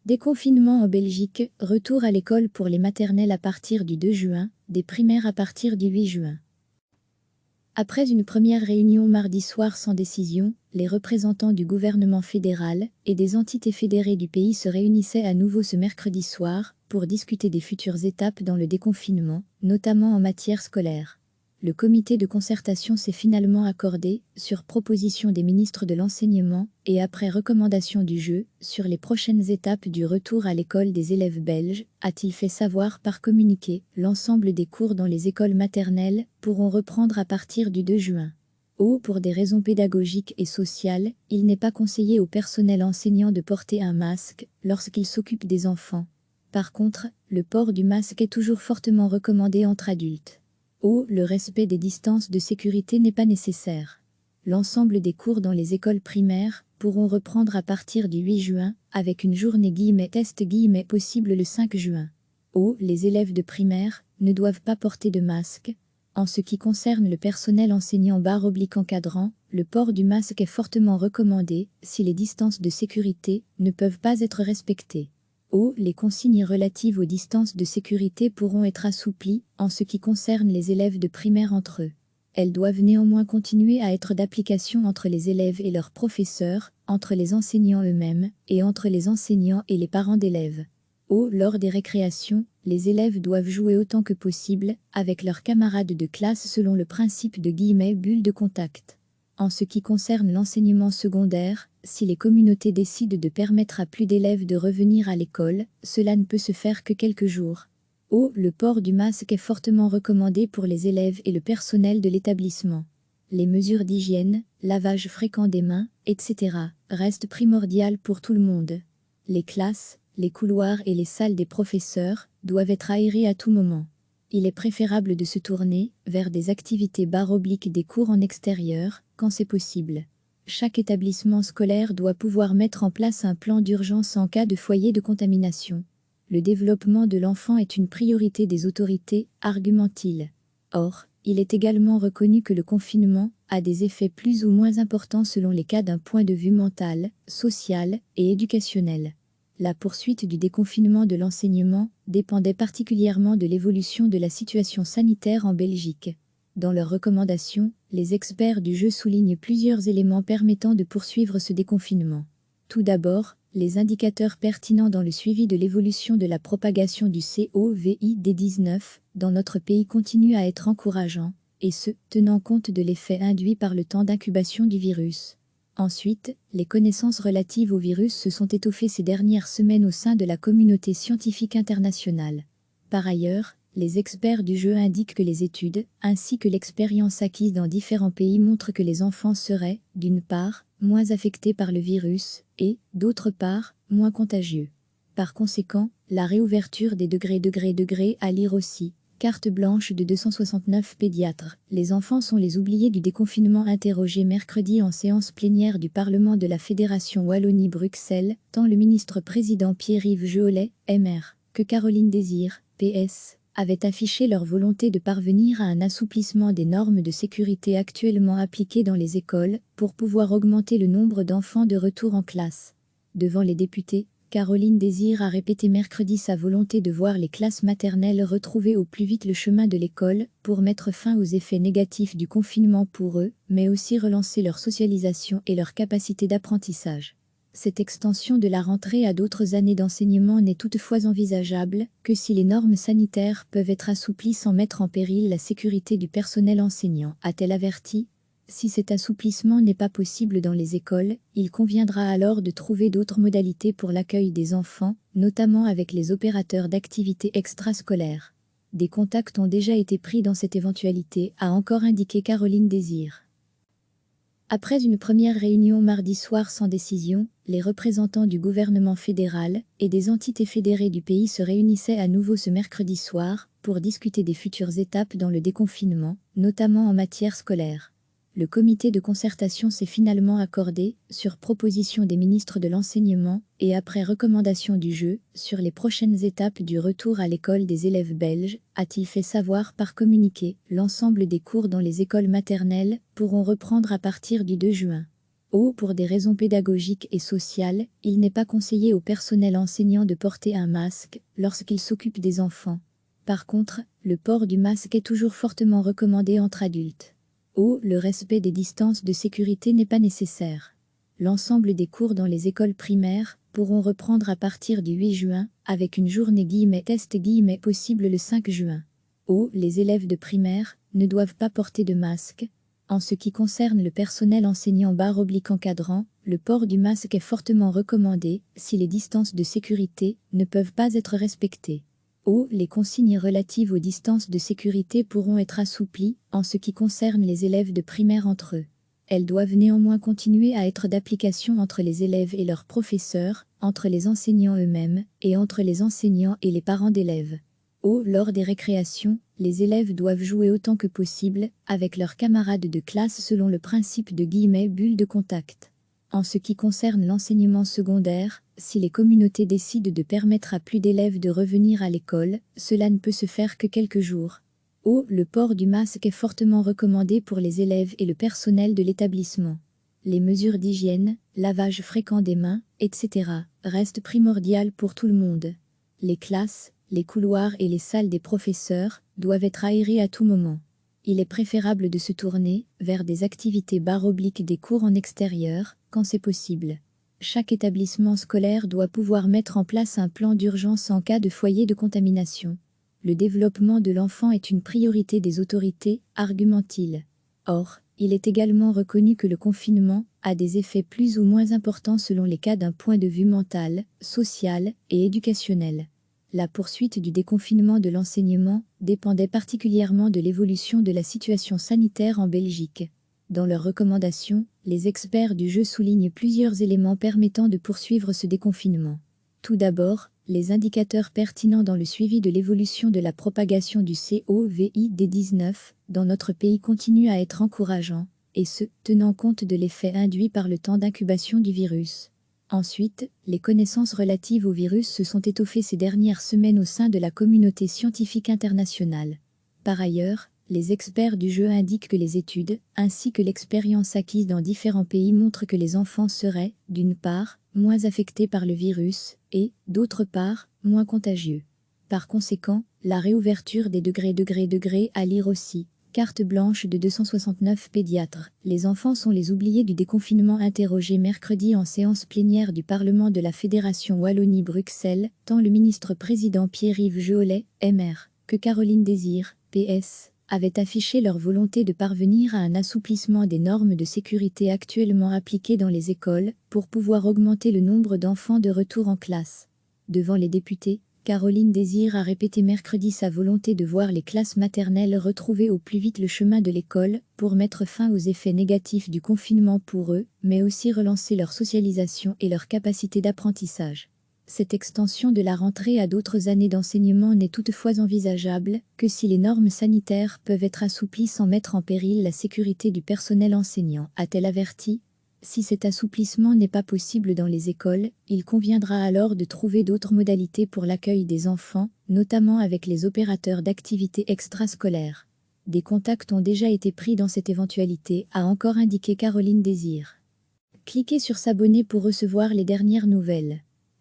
Déconfinement en Belgique, retour à l'école pour les maternelles à partir du 2 juin, des primaires à partir du 8 juin. Après une première réunion mardi soir sans décision, les représentants du gouvernement fédéral et des entités fédérées du pays se réunissaient à nouveau ce mercredi soir pour discuter des futures étapes dans le déconfinement, notamment en matière scolaire. Le comité de concertation s'est finalement accordé, sur proposition des ministres de l'enseignement et après recommandation du jeu, sur les prochaines étapes du retour à l'école des élèves belges, a-t-il fait savoir par communiqué. L'ensemble des cours dans les écoles maternelles pourront reprendre à partir du 2 juin. Pour des raisons pédagogiques et sociales, il n'est pas conseillé au personnel enseignant de porter un masque lorsqu'il s'occupe des enfants. Par contre, le port du masque est toujours fortement recommandé entre adultes. Le respect des distances de sécurité n'est pas nécessaire. L'ensemble des cours dans les écoles primaires pourront reprendre à partir du 8 juin, avec une journée test possible le 5 juin. Les élèves de primaire ne doivent pas porter de masque. En ce qui concerne le personnel enseignant encadrant, le port du masque est fortement recommandé si les distances de sécurité ne peuvent pas être respectées. Les consignes relatives aux distances de sécurité pourront être assouplies en ce qui concerne les élèves de primaire entre eux. Elles doivent néanmoins continuer à être d'application entre les élèves et leurs professeurs, entre les enseignants eux-mêmes et entre les enseignants et les parents d'élèves. Lors des récréations, les élèves doivent jouer autant que possible avec leurs camarades de classe selon le principe de bulle de contact. En ce qui concerne l'enseignement secondaire, si les communautés décident de permettre à plus d'élèves de revenir à l'école, cela ne peut se faire que quelques jours. Le port du masque est fortement recommandé pour les élèves et le personnel de l'établissement. Les mesures d'hygiène, lavage fréquent des mains, etc., restent primordiales pour tout le monde. Les classes, les couloirs et les salles des professeurs doivent être aérés à tout moment. Il est préférable de se tourner vers des activités des cours en extérieur, quand c'est possible. Chaque établissement scolaire doit pouvoir mettre en place un plan d'urgence en cas de foyer de contamination. Le développement de l'enfant est une priorité des autorités, argumente-t-il. Or, il est également reconnu que le confinement a des effets plus ou moins importants selon les cas d'un point de vue mental, social et éducationnel. La poursuite du déconfinement de l'enseignement dépendait particulièrement de l'évolution de la situation sanitaire en Belgique. Dans leurs recommandations, les experts du jeu soulignent plusieurs éléments permettant de poursuivre ce déconfinement. Tout d'abord, les indicateurs pertinents dans le suivi de l'évolution de la propagation du Covid-19 dans notre pays continuent à être encourageants, et ce, tenant compte de l'effet induit par le temps d'incubation du virus. Ensuite, les connaissances relatives au virus se sont étoffées ces dernières semaines au sein de la communauté scientifique internationale. Par ailleurs, les experts du jeu indiquent que les études, ainsi que l'expérience acquise dans différents pays montrent que les enfants seraient, d'une part, moins affectés par le virus et, d'autre part, moins contagieux. Par conséquent, la réouverture des degrés à lire aussi. Carte blanche de 269 pédiatres. Les enfants sont les oubliés du déconfinement interrogés mercredi en séance plénière du Parlement de la Fédération Wallonie-Bruxelles, tant le ministre-président Pierre-Yves Jeholet, MR, que Caroline Désir, PS, avaient affiché leur volonté de parvenir à un assouplissement des normes de sécurité actuellement appliquées dans les écoles pour pouvoir augmenter le nombre d'enfants de retour en classe. Devant les députés, Caroline Désir a répété mercredi sa volonté de voir les classes maternelles retrouver au plus vite le chemin de l'école pour mettre fin aux effets négatifs du confinement pour eux, mais aussi relancer leur socialisation et leur capacité d'apprentissage. Cette extension de la rentrée à d'autres années d'enseignement n'est toutefois envisageable que si les normes sanitaires peuvent être assouplies sans mettre en péril la sécurité du personnel enseignant, a-t-elle averti. Si cet assouplissement n'est pas possible dans les écoles, il conviendra alors de trouver d'autres modalités pour l'accueil des enfants, notamment avec les opérateurs d'activités extrascolaires. Des contacts ont déjà été pris dans cette éventualité, a encore indiqué Caroline Désir. Après une première réunion mardi soir sans décision, les représentants du gouvernement fédéral et des entités fédérées du pays se réunissaient à nouveau ce mercredi soir pour discuter des futures étapes dans le déconfinement, notamment en matière scolaire. Le comité de concertation s'est finalement accordé, sur proposition des ministres de l'enseignement et après recommandation du jeu, sur les prochaines étapes du retour à l'école des élèves belges, a-t-il fait savoir par communiqué. L'ensemble des cours dans les écoles maternelles pourront reprendre à partir du 2 juin. Pour des raisons pédagogiques et sociales, il n'est pas conseillé au personnel enseignant de porter un masque lorsqu'il s'occupe des enfants. Par contre, le port du masque est toujours fortement recommandé entre adultes. Le respect des distances de sécurité n'est pas nécessaire. L'ensemble des cours dans les écoles primaires pourront reprendre à partir du 8 juin, avec une journée test possible le 5 juin. Les élèves de primaire ne doivent pas porter de masque. En ce qui concerne le personnel enseignant encadrant, le port du masque est fortement recommandé si les distances de sécurité ne peuvent pas être respectées. Les consignes relatives aux distances de sécurité pourront être assouplies en ce qui concerne les élèves de primaire entre eux. Elles doivent néanmoins continuer à être d'application entre les élèves et leurs professeurs, entre les enseignants eux-mêmes et entre les enseignants et les parents d'élèves. Lors des récréations, les élèves doivent jouer autant que possible avec leurs camarades de classe selon le principe de bulle de contact. En ce qui concerne l'enseignement secondaire, si les communautés décident de permettre à plus d'élèves de revenir à l'école, cela ne peut se faire que quelques jours. Le port du masque est fortement recommandé pour les élèves et le personnel de l'établissement. Les mesures d'hygiène, lavage fréquent des mains, etc., restent primordiales pour tout le monde. Les classes, les couloirs et les salles des professeurs doivent être aérés à tout moment. Il est préférable de se tourner vers des activités des cours en extérieur, quand c'est possible. Chaque établissement scolaire doit pouvoir mettre en place un plan d'urgence en cas de foyer de contamination. Le développement de l'enfant est une priorité des autorités, argumente-t-il. Or, il est également reconnu que le confinement a des effets plus ou moins importants selon les cas d'un point de vue mental, social et éducationnel. La poursuite du déconfinement de l'enseignement dépendait particulièrement de l'évolution de la situation sanitaire en Belgique. Dans leurs recommandations, les experts du jeu soulignent plusieurs éléments permettant de poursuivre ce déconfinement. Tout d'abord, les indicateurs pertinents dans le suivi de l'évolution de la propagation du COVID-19 dans notre pays continuent à être encourageants, et ce, tenant compte de l'effet induit par le temps d'incubation du virus. Ensuite, les connaissances relatives au virus se sont étoffées ces dernières semaines au sein de la communauté scientifique internationale. Par ailleurs, les experts du jeu indiquent que les études, ainsi que l'expérience acquise dans différents pays montrent que les enfants seraient, d'une part, moins affectés par le virus, et, d'autre part, moins contagieux. Par conséquent, la réouverture des degrés à lire aussi. Carte blanche de 269 pédiatres. Les enfants sont les oubliés du déconfinement interrogés mercredi en séance plénière du Parlement de la Fédération Wallonie-Bruxelles, tant le ministre-président Pierre-Yves Jeolet, MR, que Caroline Désir, PS, avaient affiché leur volonté de parvenir à un assouplissement des normes de sécurité actuellement appliquées dans les écoles pour pouvoir augmenter le nombre d'enfants de retour en classe. Devant les députés, Caroline Désir a répété mercredi sa volonté de voir les classes maternelles retrouver au plus vite le chemin de l'école pour mettre fin aux effets négatifs du confinement pour eux, mais aussi relancer leur socialisation et leur capacité d'apprentissage. Cette extension de la rentrée à d'autres années d'enseignement n'est toutefois envisageable que si les normes sanitaires peuvent être assouplies sans mettre en péril la sécurité du personnel enseignant, a-t-elle averti. Si cet assouplissement n'est pas possible dans les écoles, il conviendra alors de trouver d'autres modalités pour l'accueil des enfants, notamment avec les opérateurs d'activités extrascolaires. Des contacts ont déjà été pris dans cette éventualité, a encore indiqué Caroline Désir. Cliquez sur s'abonner pour recevoir les dernières nouvelles.